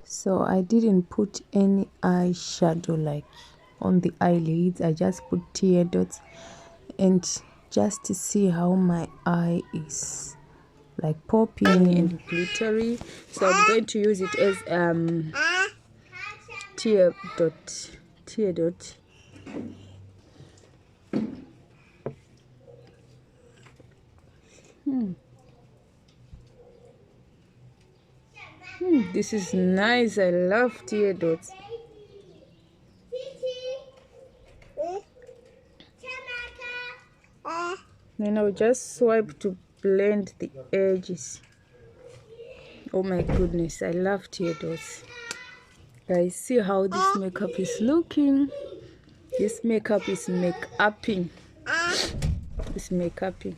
So I didn't put any eyeshadow like on the eyelids. I just put tear dots, and just to see how my eye is like popping and glittery. So I'm going to use it as tear dot. This is nice. I love tear dots. Then I'll just swipe to blend the edges. Oh my goodness, I love tear dots. Guys, see how this makeup is looking. This makeup is make-upping. It's make-upping.